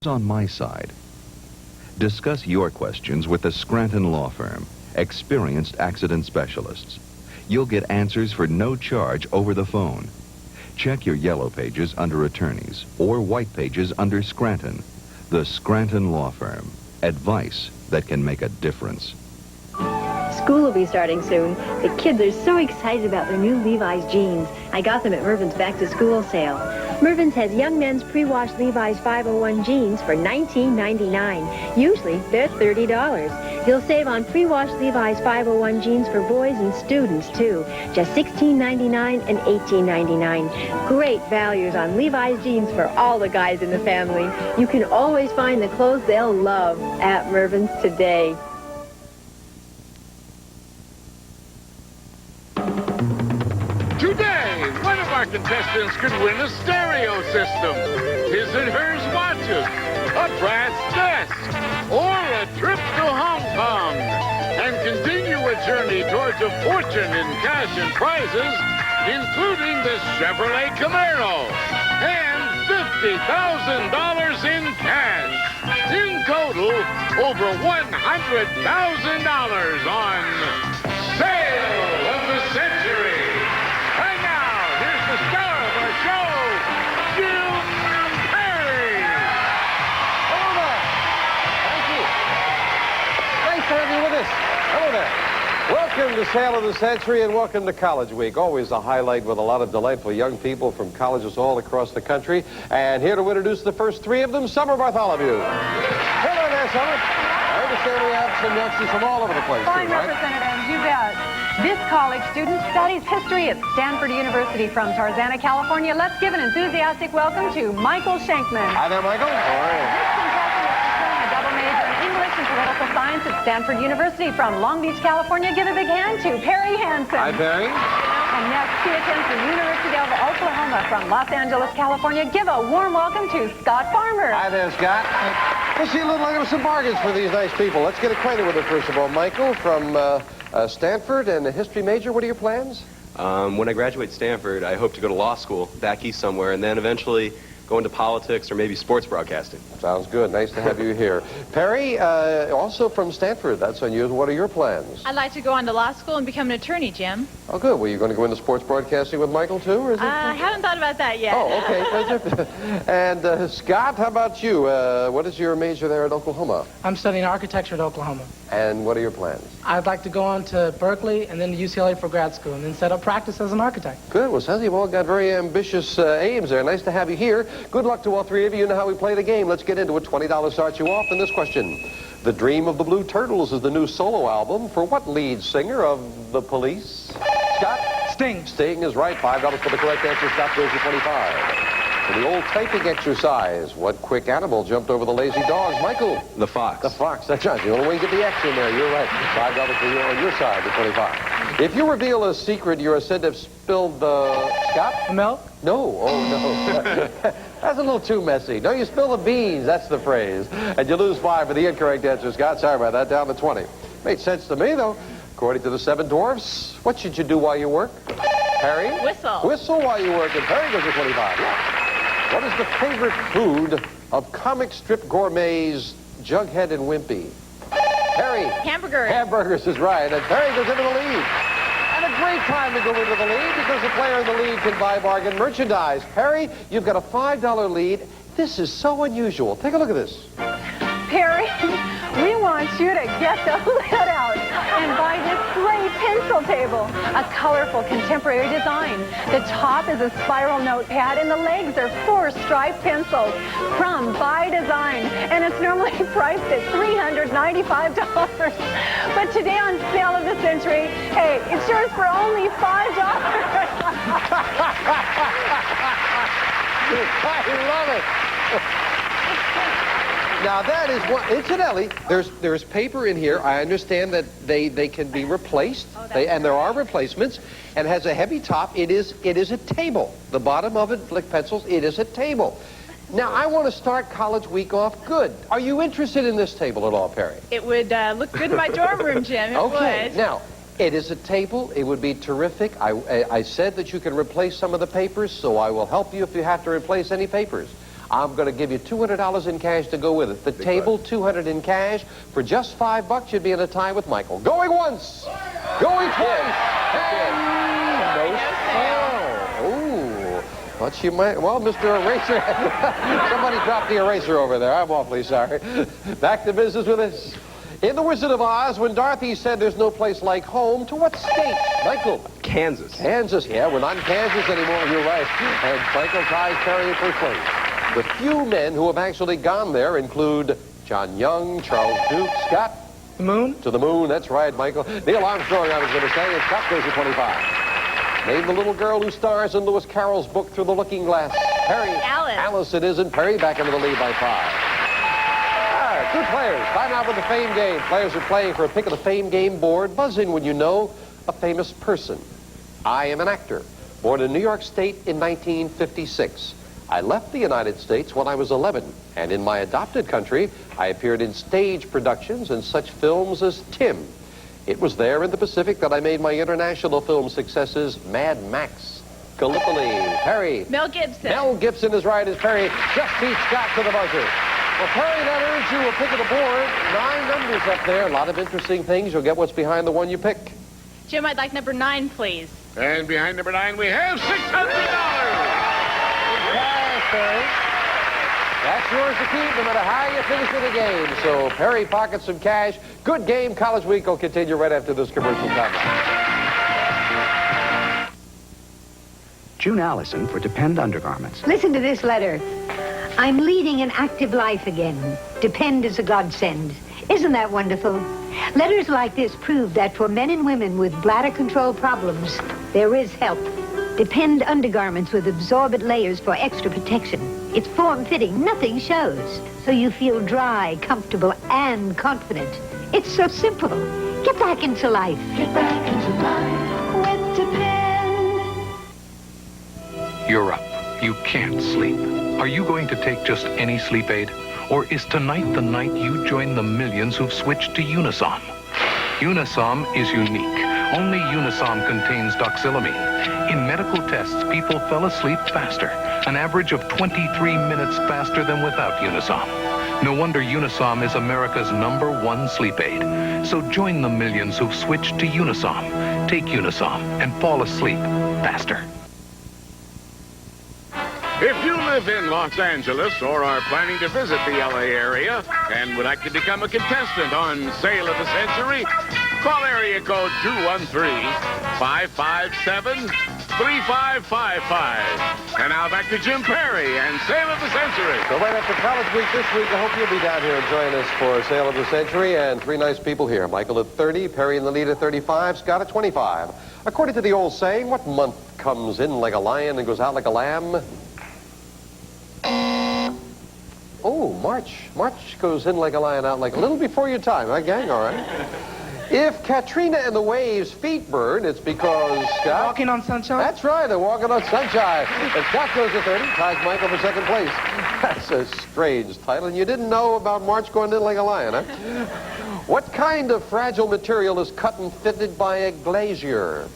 on my side. Discuss your questions with the Scranton Law Firm, experienced accident specialists. You'll get answers for no charge over the phone. Check your yellow pages under attorneys or white pages under Scranton. The Scranton Law Firm. Advice that can make a difference. School will be starting soon. The kids are so excited about their new Levi's jeans. I got them at Mervyn's back-to-school sale. Mervyn's has young men's pre-washed Levi's 501 jeans for $19.99. Usually, they're $30. You'll save on pre-washed Levi's 501 jeans for boys and students, too. Just $16.99 and $18.99. Great values on Levi's jeans for all the guys in the family. You can always find the clothes they'll love at Mervyn's today. Today, one of our contestants could win a stereo system, his and hers watches, a brass desk, or a trip to Hong Kong, and continue a journey towards a fortune in cash and prizes, including the Chevrolet Camaro, and $50,000 in cash. In total, over $100,000 on Sale of the Century. And now, here's the star of our show, Jim Peri. Hello there. Thank you. Nice to have you with us. Hello there. Welcome to Sale of the Century and welcome to College Week. Always a highlight with a lot of delightful young people from colleges all across the country. And here to introduce the first three of them, Summer Bartholomew. Hello there, Summer. I understand we have some youngsters from all over the place, Fine, too, right? Representative, you bet. This college student studies history at Stanford University from Tarzana, California. Let's give an enthusiastic welcome to Michael Shankman. Hi there, Michael. How are you? This contestant is pursuing a double major in English and political science at Stanford University from Long Beach, California. Give a big hand to Peri Hansen. Hi, Peri. And next, she attends the University of Oklahoma from Los Angeles, California. Give a warm welcome to Scott Farmer. Hi there, Scott. Let's see a little like some bargains for these nice people. Let's get acquainted with it, first of all. Michael from Stanford and a history major. What are your plans? When I graduate Stanford, I hope to go to law school back east somewhere and then eventually go into politics or maybe sports broadcasting. Sounds good. Nice to have you here. Perry, also from Stanford. That's unusual. What are your plans? I'd like to go on to law school and become an attorney, Jim. Oh, good. Were you going to go into sports broadcasting with Michael, too? Or is I haven't thought about that yet. Oh, okay. And Scott, how about you? What is your major there at Oklahoma? I'm studying architecture at Oklahoma. And what are your plans? I'd like to go on to Berkeley and then to UCLA for grad school and then set up practice as an architect. Good. Well, sounds you've all got very ambitious aims there. Nice to have you here. Good luck to all three of you. You know how we play the game. Let's get into it. $20 starts you off in this question. The Dream of the Blue Turtles is the new solo album for what lead singer of the Police? Scott? Sting. Sting is right. $5 for the correct answer. Scott goes to 25. For the old typing exercise, what quick animal jumped over the lazy dogs? Michael? The Fox. The Fox. That's right. The only way you get the X in there. You're right. $5 for you on your side to 25. If you reveal a secret, you're said to have spilled the... Scott? The milk? No. Oh, no. That's a little too messy. No, you spill the beans. That's the phrase. And you lose 5 for the incorrect answer, Scott. Sorry about that. Down to 20. Made sense to me, though. According to the 7 dwarfs, what should you do while you work? Harry? Whistle. Whistle while you work. And Harry goes to 25. Yeah. What is the favorite food of comic strip gourmets Jughead and Wimpy? Harry? Hamburgers. Hamburgers is right. And Harry goes into the lead. And a great time to go into the lead because the player in the lead can buy bargain merchandise. Perry, you've got a $5 lead. This is so unusual. Take a look at this. Perry, we want you to get the lid out and buy this great pencil table. A colorful contemporary design. The top is a spiral notepad and the legs are 4 striped pencils from By Design. And it's normally priced at $395. But today on Sale of the Century, hey, it's yours for only $5. I love it. Now that is what, incidentally, there's paper in here. I understand that they can be replaced, and there are replacements, and has a heavy top. It is a table. The bottom of it, like pencils, it is a table. Now I want to start college week off good. Are you interested in this table at all, Perry? It would look good in my dorm room, Jim. It Okay. would. Now it is a table. It would be terrific. I said that you can replace some of the papers, so I will help you if you have to replace any papers. I'm going to give you $200 in cash to go with it. The table, $200 in cash. For just $5, you'd be in a tie with Michael. Going once. Going twice. And no. Ooh. But you might, well, Mr. Eraser, somebody dropped the eraser over there. I'm awfully sorry. Back to business with this. In The Wizard of Oz, when Dorothy said there's no place like home, to what state? Michael? Kansas. Kansas, yeah, we're not in Kansas anymore, you're right. And Michael ties Peri in first place. The few men who have actually gone there include John Young, Charles Duke, Scott. The moon? To the moon, that's right, Michael. Neil Armstrong, I was going to say, and Scott goes to 25. Name the little girl who stars in Lewis Carroll's book Through the Looking Glass. Peri. Alice. Alice it is, and Peri back into the lead by 5. Two players. Time out with the Fame Game. Players are playing for a pick of the Fame Game board. Buzz in when you know a famous person. I am an actor. Born in New York State in 1956. I left the United States when I was 11. And in my adopted country, I appeared in stage productions and such films as Tim. It was there in the Pacific that I made my international film successes, Mad Max, Gallipoli, Peri. Mel Gibson. Mel Gibson is right as Peri just beat Scott to the buzzer. Well, Peri, that earns you a pick of the board. 9 numbers up there. A lot of interesting things. You'll get what's behind the one you pick. Jim, I'd like number 9, please. And behind number 9, we have $600. Cash, Peri. That's yours to keep no matter how you finish in the game. So Peri pockets some cash. Good game. College Week will continue right after this commercial timeout. June Allison for Depend Undergarments. Listen to this letter. I'm leading an active life again. Depend is a godsend. Isn't that wonderful? Letters like this prove that for men and women with bladder control problems, there is help. Depend undergarments with absorbent layers for extra protection. It's form-fitting, nothing shows. So you feel dry, comfortable, and confident. It's so simple. Get back into life. Get back into life with Depend. You're up. You can't sleep. Are you going to take just any sleep aid? Or is tonight the night you join the millions who've switched to Unisom? Unisom is unique. Only Unisom contains doxylamine. In medical tests, people fell asleep faster, an average of 23 minutes faster than without Unisom. No wonder Unisom is America's #1 sleep aid. So join the millions who've switched to Unisom. Take Unisom and fall asleep faster. If you live in Los Angeles or are planning to visit the LA area and would like to become a contestant on Sale of the Century, call area code 213-557-3555. And now back to Jim Peri and Sale of the Century. So right after College Week this week, I hope you'll be down here and join us for Sale of the Century. And 3 nice people here. Michael at 30, Peri in the lead at 35, Scott at 25. According to the old saying, what month comes in like a lion and goes out like a lamb? Oh, March. March goes in like a lion, out like a little before your time, huh, gang? All right. If Katrina and the waves' feet burn, it's because Scott... Walking on Sunshine? That's right, they're walking on sunshine. And Scott goes to 30, ties Michael for second place. That's a strange title, and you didn't know about March going in like a lion, huh? What kind of fragile material is cut and fitted by a glazier?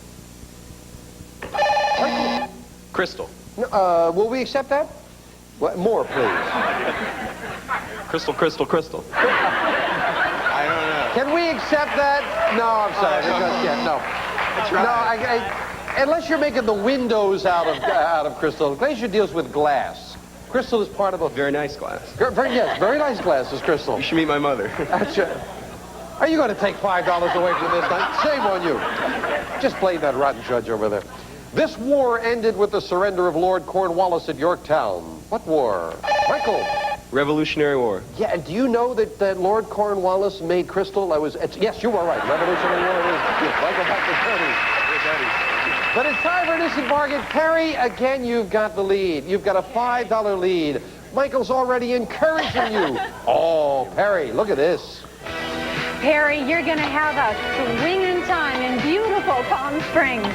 Michael? Crystal. Will we accept that? What, more, please. Crystal, crystal, crystal. I don't know. Can we accept that? No, I'm sorry. No. No, unless you're making the windows out of crystal. Glazier deals with glass. Crystal is part of a... Very nice glass. Yes, very nice glass is crystal. You should meet my mother. Are you going to take $5 away from this night? Shame on you. Just blame that rotten judge over there. This war ended with the surrender of Lord Cornwallis at Yorktown. What war? Michael. Revolutionary War. Yeah, and do you know that Lord Cornwallis made crystal? Yes, you were right. Revolutionary War is. Yes, Michael back to 30. But it's time for an instant bargain. Peri, again, you've got the lead. You've got a $5 lead. Michael's already encouraging you. Oh, Peri, look at this. Peri, you're going to have a swinging time in beautiful Palm Springs.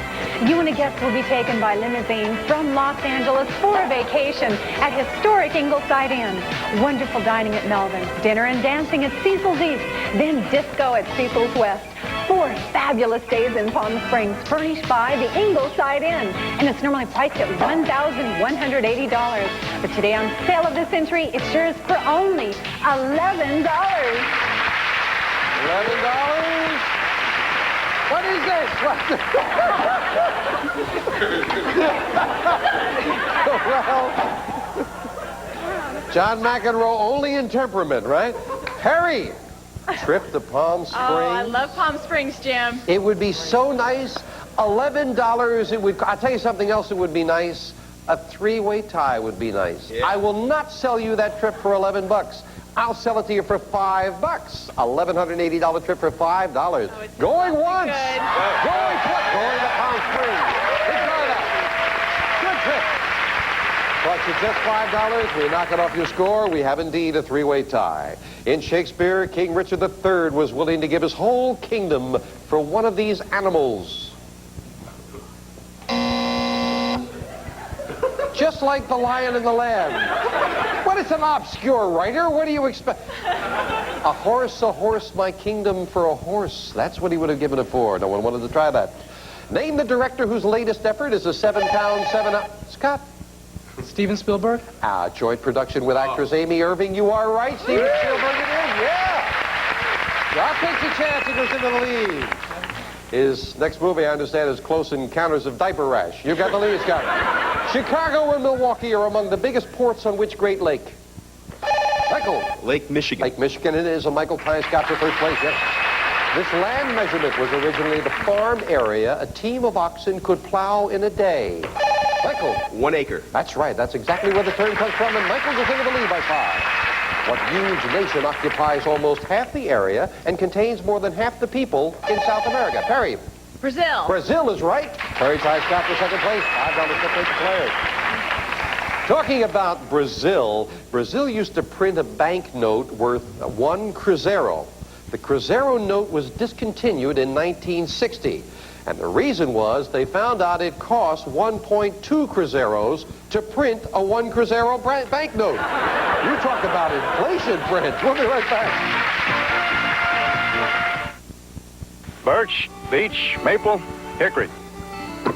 You and a guest will be taken by limousine from Los Angeles for a vacation at historic Ingleside Inn. Wonderful dining at Melvin's, dinner and dancing at Cecil's East, then disco at Cecil's West. 4 4 fabulous days in Palm Springs, furnished by the Ingleside Inn. And it's normally priced at $1,180. But today on Sale of the Century, it sure is for only $11. $11? What is this? Well, John McEnroe only in temperament, right? Peri, trip to Palm Springs. Oh, I love Palm Springs, Jim. It would be so nice. $11, it would. I'll tell you something else that would be nice. A 3-way tie would be nice. Yeah. I will not sell you that trip for $11. I'll sell it to you for $5. $1,180 trip for $5. Oh, going once. Good. Going twice. Going to Palm Springs. Enjoy that. Good trip. Cost you just $5. We knock it off your score. We have indeed a 3-way tie. In Shakespeare, King Richard III was willing to give his whole kingdom for one of these animals. Just like the Lion and the Lamb. What is an obscure writer? What do you expect? A horse, my kingdom for a horse. That's what he would have given it for. No one wanted to try that. Name the director whose latest effort is a 7-pound, 7-ounce... Scott? Steven Spielberg? Joint production with actress Amy Irving. You are right, Steven Spielberg it is, yeah. I'll take the chance he goes into the lead. His next movie, I understand, is Close Encounters of Diaper Rash. You got the lead, Scott. Chicago and Milwaukee are among the biggest ports on which Great Lake? Michael. Lake Michigan. Lake Michigan it is, and Michael Tynes got for first place, yes. This land measurement was originally the farm area a team of oxen could plow in a day. Michael. 1 acre. That's right. That's exactly where the term comes from, and Michael goes into the lead by 5. What huge nation occupies almost half the area and contains more than half the people in South America? Peri. Brazil. Brazil is right. Peri ties Scott for second place. $5 separate the players. Talking about Brazil, Brazil used to print a banknote worth 1 cruzeiro. The cruzeiro note was discontinued in 1960. And the reason was they found out it cost 1.2 cruzeiros to print a 1 cruzeiro banknote. You talk about inflation, Brent. We'll be right back. Birch, beech, maple, hickory.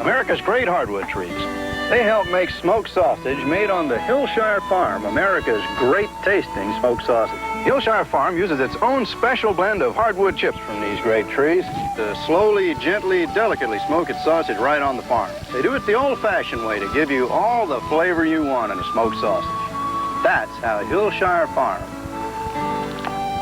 America's great hardwood trees. They help make smoked sausage made on the Hillshire Farm, America's great tasting smoked sausage. Hillshire Farm uses its own special blend of hardwood chips from these great trees to slowly, gently, delicately smoke its sausage right on the farm. They do it the old-fashioned way to give you all the flavor you want in a smoked sausage. That's how Hillshire Farm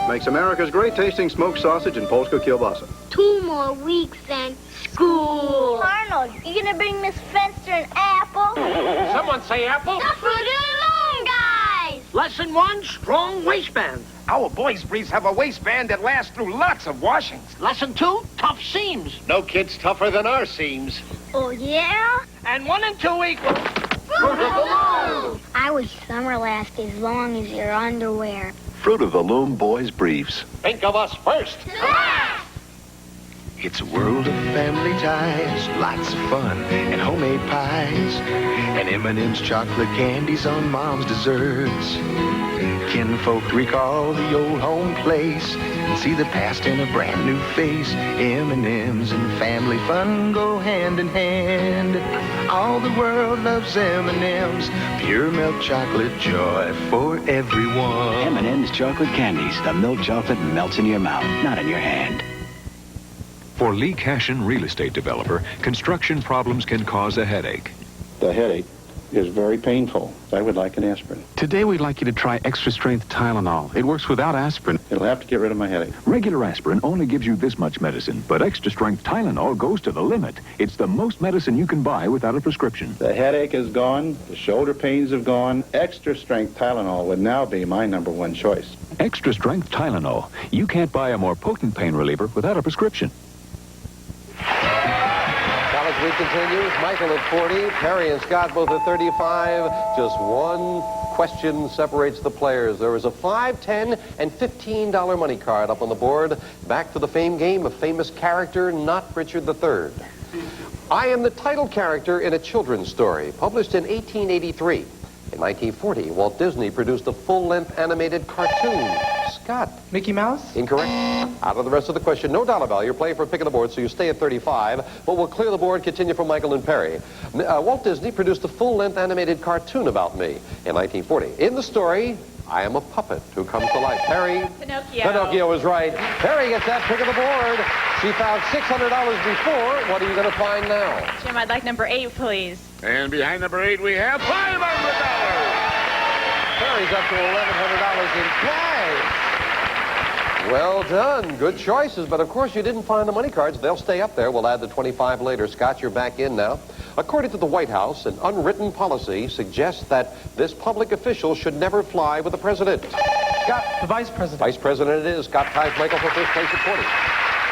makes America's great tasting smoked sausage in Polska kielbasa. 2 more weeks and school. Arnold, you gonna bring Miss Fenster an apple? Someone say apple. The Fruit of the Loom guys. Lesson 1, strong waistband. Our boys' briefs have a waistband that lasts through lots of washings. Lesson 2, tough seams. No kid's tougher than our seams. Oh, yeah? And 1 and 2 equal Fruit of the Loom. I wish summer lasted as long as your underwear. Fruit of the Loom boys' briefs. Think of us first. It's a world of family ties, lots of fun, and homemade pies, and M&M's chocolate candies on Mom's desserts. Kinfolk recall the old home place and see the past in a brand new face. M&M's and family fun go hand in hand. All the world loves M&M's, pure milk chocolate joy for everyone. M&M's chocolate candies. The milk chocolate melts in your mouth, not in your hand. For Lee Cashin Real Estate Developer, construction problems can cause a headache. The headache is very painful. I would like an aspirin. Today we'd like you to try extra strength Tylenol. It works without aspirin. It'll have to get rid of my headache. Regular aspirin only gives you this much medicine, but extra strength Tylenol goes to the limit. It's the most medicine you can buy without a prescription. The headache is gone. The shoulder pains have gone. Extra strength Tylenol would now be my #1 choice. Extra strength Tylenol. You can't buy a more potent pain reliever without a prescription. College Week continues. Michael at 40, Peri and Scott both at 35. Just one question separates the players. There is a $5, $10, and $15 money card up on the board. Back to the fame game of famous character, not Richard III. I am the title character in a children's story published in 1883. In 1940, Walt Disney produced a full-length animated cartoon. Scott. Mickey Mouse? Incorrect. Out of the rest of the question, no dollar value. You're playing for a pick of the board, so you stay at 35. But we'll clear the board, continue for Michael and Perry. Walt Disney produced a full-length animated cartoon about me in 1940. In the story, I am a puppet who comes to life. Perry? Pinocchio. Pinocchio is right. Perry gets that pick of the board. She found $600 before. What are you going to find now? Jim, I'd like number 8, please. And behind number 8, we have $500. Perry's up to $1,100 in cash. Well done. Good choices. But, of course, you didn't find the money cards. They'll stay up there. We'll add the 25 later. Scott, you're back in now. According to the White House, an unwritten policy suggests that this public official should never fly with the president. Scott. The vice president. Vice president it is. Scott ties Michael for first place at 20.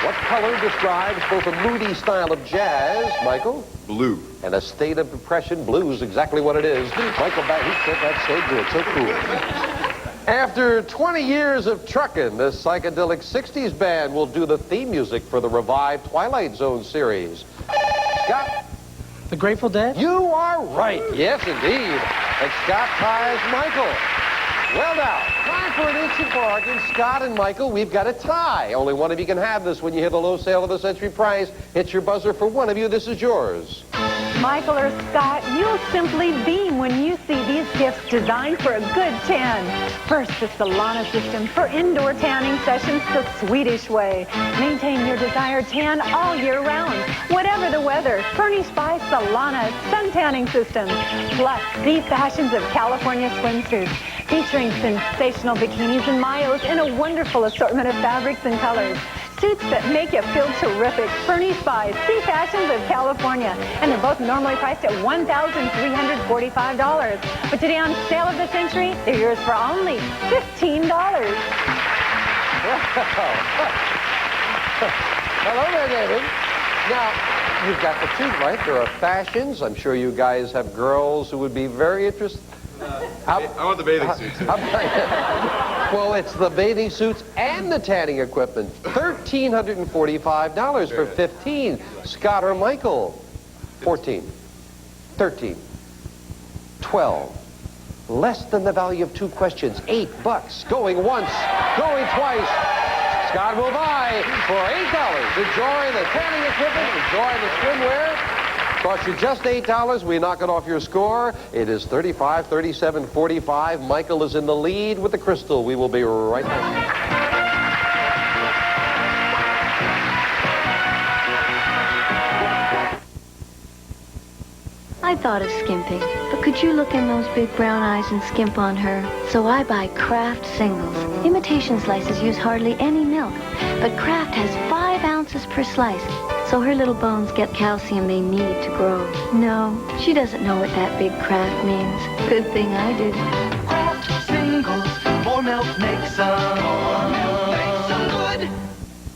What color describes both a moody style of jazz, Michael? Blue. And a state of depression? Blue's exactly what it is. Michael, he said that so good, so cool. After 20 years of trucking, this psychedelic 60s band will do the theme music for the revived Twilight Zone series. Scott? The Grateful Dead? You are right. Yes, indeed. And Scott ties Michael. Well, now, time for an instant bargain. Scott and Michael, we've got a tie. Only one of you can have this when you hear the low sale of the century prize. Hit your buzzer for one of you. This is yours. Michael or Scott, you'll simply beam when you see these gifts designed for a good tan. First, the Solana system for indoor tanning sessions the Swedish way. Maintain your desired tan all year round. Whatever the weather, furnished by Solana sun tanning system. Plus, the fashions of California swimsuits, featuring sensational bikinis and mayos in a wonderful assortment of fabrics and colors. Suits that make you feel terrific, furnished by Sea Fashions of California. And they're both normally priced at $1,345. But today on Sale of the Century, they're yours for only $15. Hello there, David. Now, you've got the suit, right? There are fashions. I'm sure you guys have girls who would be very interested. I want the bathing suits. Well, it's the bathing suits and the tanning equipment. $1,345 for 15. Scott or Michael? 14. 13. 12. Less than the value of 2 questions. $8. Going once. Going twice. Scott will buy for $8. Enjoy the tanning equipment. Enjoy the swimwear. Cost you just $8. We knock it off your score. It is 35, 37, 45. Michael is in the lead with the crystal. We will be right back. I thought of skimping, but could you look in those big brown eyes and skimp on her? So I buy Kraft singles. Imitation slices use hardly any milk, but Kraft has 5 ounces per slice, so her little bones get calcium they need to grow. No, she doesn't know what that big Kraft means. Good thing I do. Kraft singles, more milk makes some. More milk makes some good.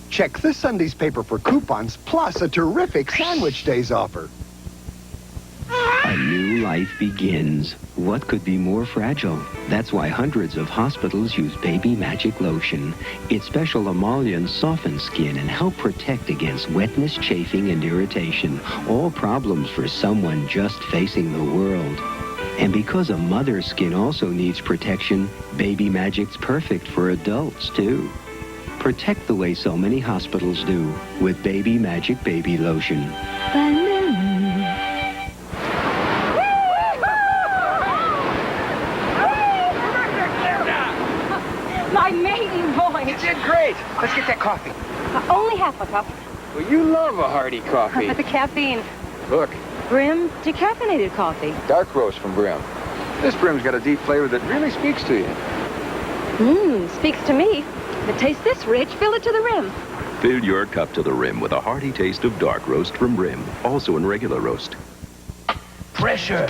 Check this Sunday's paper for coupons, plus a terrific Sandwich Days offer. A new life begins. What could be more fragile? That's why hundreds of hospitals use Baby Magic Lotion. Its special emollient softens skin and help protect against wetness, chafing, and irritation. All problems for someone just facing the world. And because a mother's skin also needs protection, Baby Magic's perfect for adults, too. Protect the way so many hospitals do with Baby Magic Baby Lotion. My maiden voice. You did great. Let's get that coffee. Only half a cup. Well, you love a hearty coffee. But the caffeine. Look, Brim decaffeinated coffee. dark roast from Brim. This Brim's got a deep flavor that really speaks to you. Speaks to me. It tastes this rich, fill it to the rim. Fill your cup to the rim with a hearty taste of dark roast from Brim, also in regular roast. Pressure,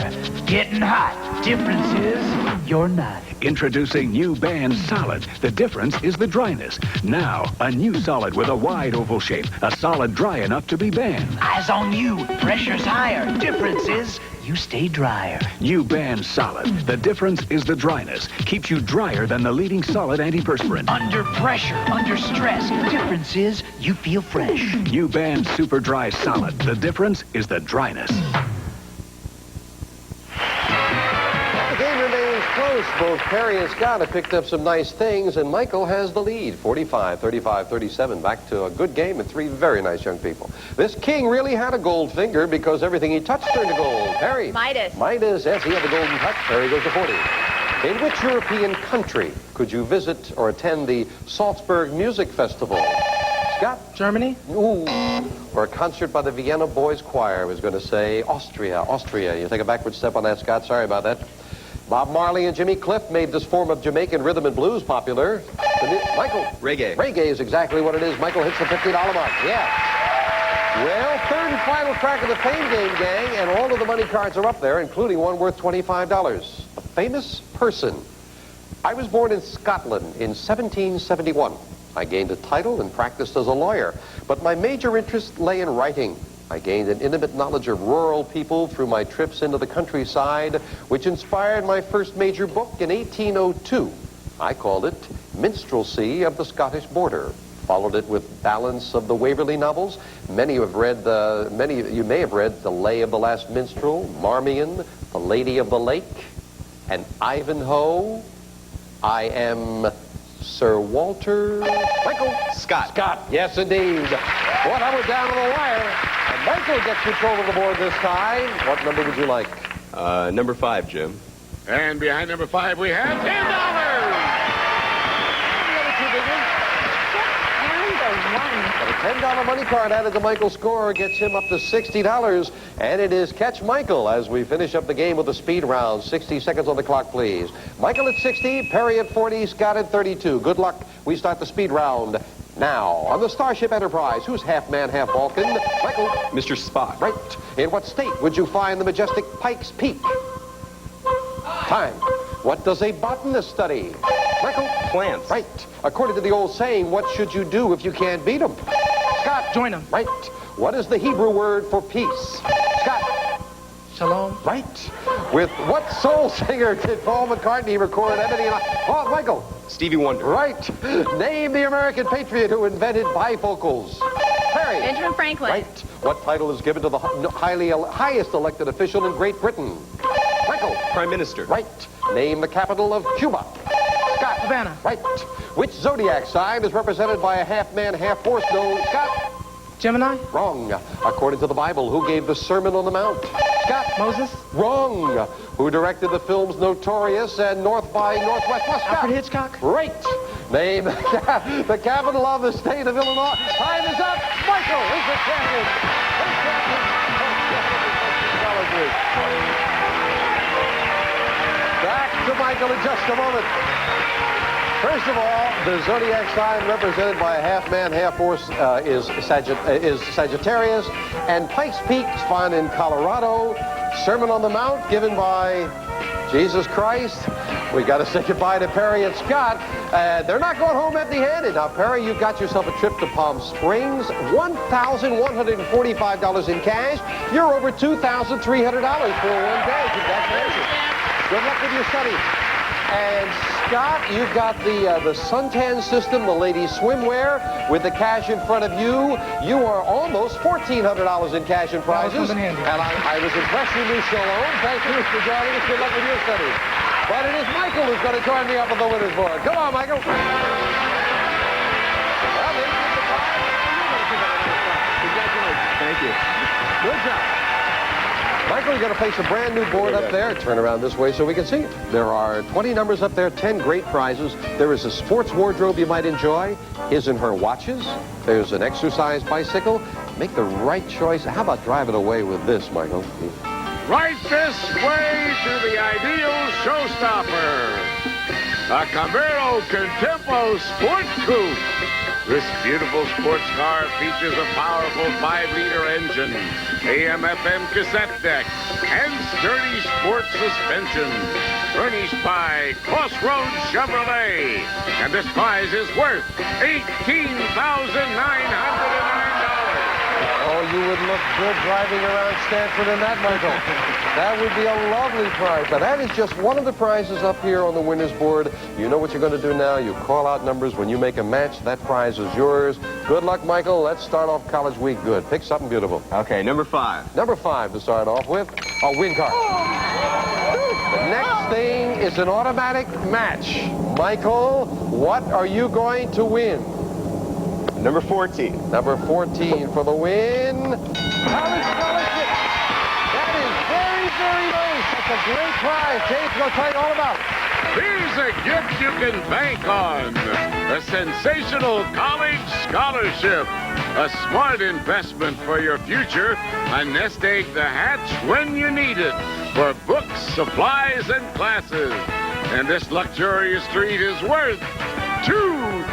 getting hot. Difference is, you're not. Introducing new Band Solid. The difference is the dryness. Now, a new Solid with a wide oval shape. A solid dry enough to be banned. Eyes on you. Pressure's higher. Difference is, you stay drier. New Band Solid. The difference is the dryness. Keeps you drier than the leading solid antiperspirant. Under pressure, under stress. Difference is, you feel fresh. New Band Super Dry Solid. The difference is the dryness. The game close. Both Peri and Scott have picked up some nice things, and Michael has the lead. 45, 35, 37. Back to a good game and three very nice young people. This king really had a gold finger because everything he touched turned to gold. Peri. Midas. Midas, yes, he had the golden touch. Peri goes to 40. In which European country could you visit or attend the Salzburg Music Festival? Scott? Germany. Ooh. Or a concert by the Vienna Boys Choir. I was going to say Austria. You take a backward step on that, Scott. Sorry about that. Bob Marley and Jimmy Cliff made this form of Jamaican rhythm and blues popular. Michael. Reggae. Reggae is exactly what it is. Michael hits the $50 mark. Yeah. Well, third and final crack of the fame game, gang, and all of the money cards are up there, including one worth $25. A famous person. I was born in Scotland in 1771. I gained a title and practiced as a lawyer, but my major interest lay in writing. I gained an intimate knowledge of rural people through my trips into the countryside, which inspired my first major book in 1802. I called it Minstrelsy of the Scottish Border. Followed it with Balance of the Waverley novels. Many of you may have read The Lay of the Last Minstrel, Marmion, The Lady of the Lake, and Ivanhoe. I am Sir Walter Michael Scott. Yes, indeed. One number down on the wire. And Michael gets control of the board this time. What number would you like? Number 5, Jim. And behind number 5, we have $10. But a $10 money card added to Michael's score gets him up to $60. And it is Catch Michael as we finish up the game with the speed round. 60 seconds on the clock, please. Michael at 60, Peri at 40, Scott at 32. Good luck. We start the speed round now. On the Starship Enterprise, who's half man, half Vulcan? Michael. Mr. Spock. Right. In what state would you find the majestic Pikes Peak? Time. What does a botanist study? Michael? Plants. Right. According to the old saying, what should you do if you can't beat them? Scott? Join them. Right. What is the Hebrew word for peace? Scott? Shalom. Right. With what soul singer did Paul McCartney record Ebony and I? Oh, Michael? Stevie Wonder. Right. Name the American patriot who invented bifocals. Peri? Benjamin Franklin. Right. What title is given to the highest elected official in Great Britain? Michael? Prime Minister. Right. Name the capital of Cuba. Scott? Havana. Right. Which zodiac sign is represented by a half-man, half-horse known Scott? Gemini. Wrong. According to the Bible, who gave the Sermon on the Mount? Scott? Moses. Wrong. Who directed the films Notorious and North by Northwest? Scott? Alfred Hitchcock. Right. Name the capital of the state of Illinois. Time is up. Michael is the champion. Back to Michael in just a moment. First of all, the zodiac sign represented by a half-man, half-horse is Sagittarius. And Pikes Peak is found in Colorado. Sermon on the Mount given by Jesus Christ. We got to say goodbye to Peri and Scott. They're not going home empty-handed. Now, Peri, you've got yourself a trip to Palm Springs. $1,145 in cash. You're over $2,300 for one day. Congratulations. Good luck with your studies. And Scott, you've got the suntan system, the ladies' swimwear, with the cash in front of you. You are almost $1,400 in cash and prizes. And I was impressed with you, Shalom. Thank you for joining us. Good luck with your studies. But it is Michael who's going to join me up on the winner's board. Come on, Michael. Congratulations. Thank you. Good job. Michael, you're going to place a brand new board up there. Turn around this way so we can see it. There are 20 numbers up there, 10 great prizes. There is a sports wardrobe you might enjoy, his and her watches. There's an exercise bicycle. Make the right choice. How about driving away with this, Michael? Right this way to the ideal showstopper. A Camaro Contempo Sport Coupe. This beautiful sports car features a powerful 5-liter engine, AM/FM cassette deck, and sturdy sports suspension. Furnished by Crossroads Chevrolet. And this prize is worth $18,909. Oh, you would look good driving around Stanford in that, Michael. That would be a lovely prize. Now, that is just one of the prizes up here on the winner's board. You know what you're going to do now. You call out numbers. When you make a match, that prize is yours. Good luck, Michael. Let's start off college week good. Pick something beautiful. Okay, number 5. Number 5 to start off with. A win card. The next thing is an automatic match. Michael, what are you going to win? Number 14. Number 14 for the win. College scholarship. That is very, very nice. That's a great prize. James, going to tell you all about it. Here's a gift you can bank on. A sensational college scholarship. A smart investment for your future. A nest egg to hatch when you need it. For books, supplies, and classes. And this luxurious treat is worth $2,000.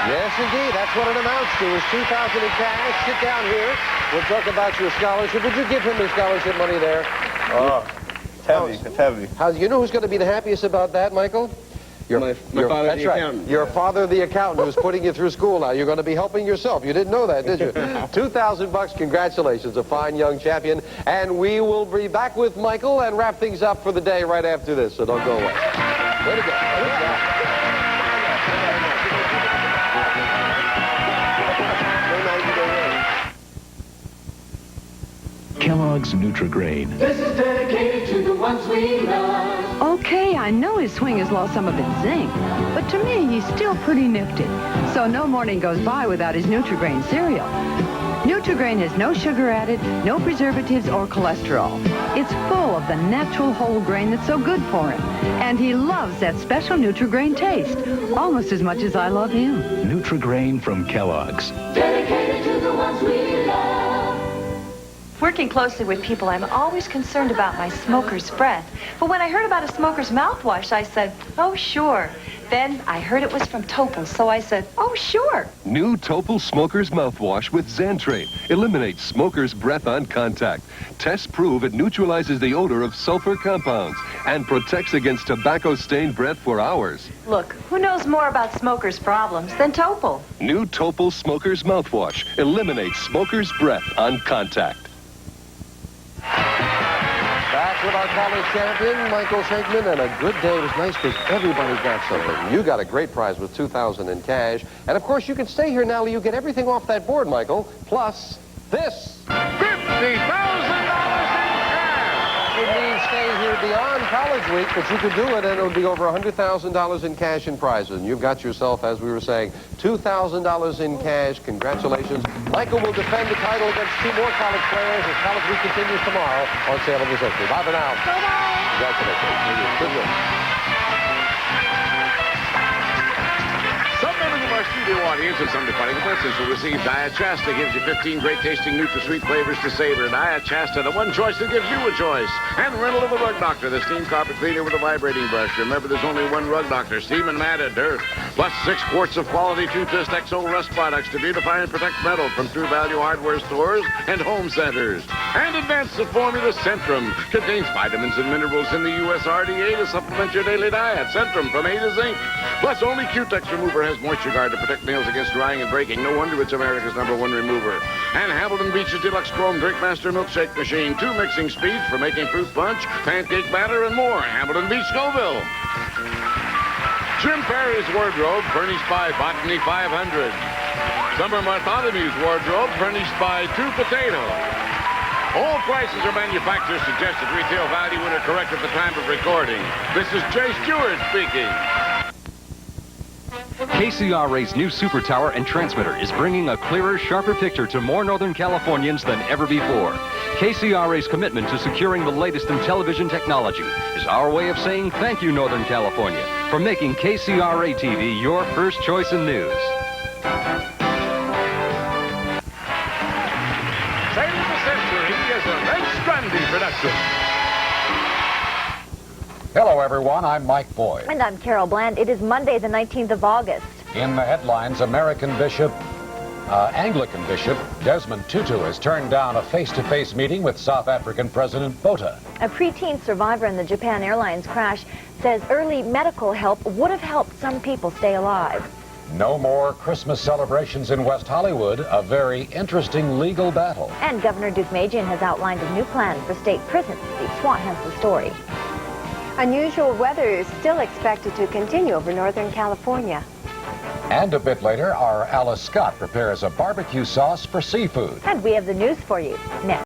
Yes, indeed. That's what it amounts to, is $2,000 in cash. Sit down here. We'll talk about your scholarship. Would you give him his scholarship money there? Oh, it's heavy. It's heavy. You know who's going to be the happiest about that, Michael? My father, the accountant. Your father, the accountant, who's putting you through school now. You're going to be helping yourself. You didn't know that, did you? $2,000. Congratulations. A fine young champion. And we will be back with Michael and wrap things up for the day right after this. So don't go away. Way to go. Good job. Kellogg's Nutri-Grain. This is dedicated to the ones we love. Okay, I know his swing has lost some of its zing, but to me, he's still pretty nifty. So no morning goes by without his Nutri-Grain cereal. Nutri-Grain has no sugar added, no preservatives or cholesterol. It's full of the natural whole grain that's so good for him. And he loves that special Nutri-Grain taste, almost as much as I love him. Nutri-Grain from Kellogg's. Dedicated to the ones we love. Working closely with people, I'm always concerned about my smoker's breath. But when I heard about a smoker's mouthwash, I said, oh, sure. Then I heard it was from Topol, so I said, oh, sure. New Topol Smoker's Mouthwash with Xantrain eliminates smoker's breath on contact. Tests prove it neutralizes the odor of sulfur compounds and protects against tobacco-stained breath for hours. Look, who knows more about smokers' problems than Topol? New Topol Smoker's Mouthwash eliminates smoker's breath on contact. Back with our college champion, Michael Schenkman, and a good day. It was nice because everybody got something. You got a great prize with $2,000 in cash. And, of course, you can stay here now. You get everything off that board, Michael, plus this. $50,000 in cash! It means staying here beyond college week, but you could do it, and it'll be over $100,000 in cash and prizes. And you've got yourself, as we were saying, $2,000 in cash. Congratulations. Michael will defend the title against two more college players as College Week continues tomorrow on Sale of the Century. Bye for now. Bye-bye. Congratulations. Good work. Some members of our studio audience and some departing persons will receive Diet Shasta. Gives you 15 great-tasting NutraSweet flavors to savor. Diet Shasta, the one choice that gives you a choice. And rental of the Rug Doctor, the steam carpet cleaner with a vibrating brush. Remember, there's only one Rug Doctor, steam and matted dirt. Plus 6 quarts of quality Toothpaste XO Rust products to beautify and protect metal from True Value hardware stores and home centers. And Advanced Formula Centrum contains vitamins and minerals in the USRDA to supplement your daily diet. Centrum from A to Zinc. Plus, only Q-Tex Remover has Moisture Guard to protect nails against drying and breaking. No wonder it's America's #1 remover. And Hamilton Beach's Deluxe Chrome Drinkmaster Milkshake Machine. 2 mixing speeds for making fruit punch, pancake batter, and more. Hamilton Beach, Scoville. Jim Perry's wardrobe, furnished by Botany 500. Summer Bartholomew's wardrobe, furnished by 2 Potato. All prices are manufacturer's suggested retail value and are correct at the time of recording. This is Jay Stewart speaking. KCRA's new super tower and transmitter is bringing a clearer, sharper picture to more Northern Californians than ever before. KCRA's commitment to securing the latest in television technology is our way of saying thank you, Northern California, for making KCRA TV your first choice in news. Save the Century is a Red Strandy production. Hello, everyone. I'm Mike Boyd. And I'm Carol Bland. It is Monday, the 19th of August. In the headlines, Anglican Bishop Desmond Tutu has turned down a face-to-face meeting with South African President Botha. A preteen survivor in the Japan Airlines crash says early medical help would have helped some people stay alive. No more Christmas celebrations in West Hollywood, a very interesting legal battle. And Governor Deukmejian has outlined a new plan for state prisons. Steve Swan has the story. Unusual weather is still expected to continue over Northern California. And a bit later, our Alice Scott prepares a barbecue sauce for seafood. And we have the news for you next.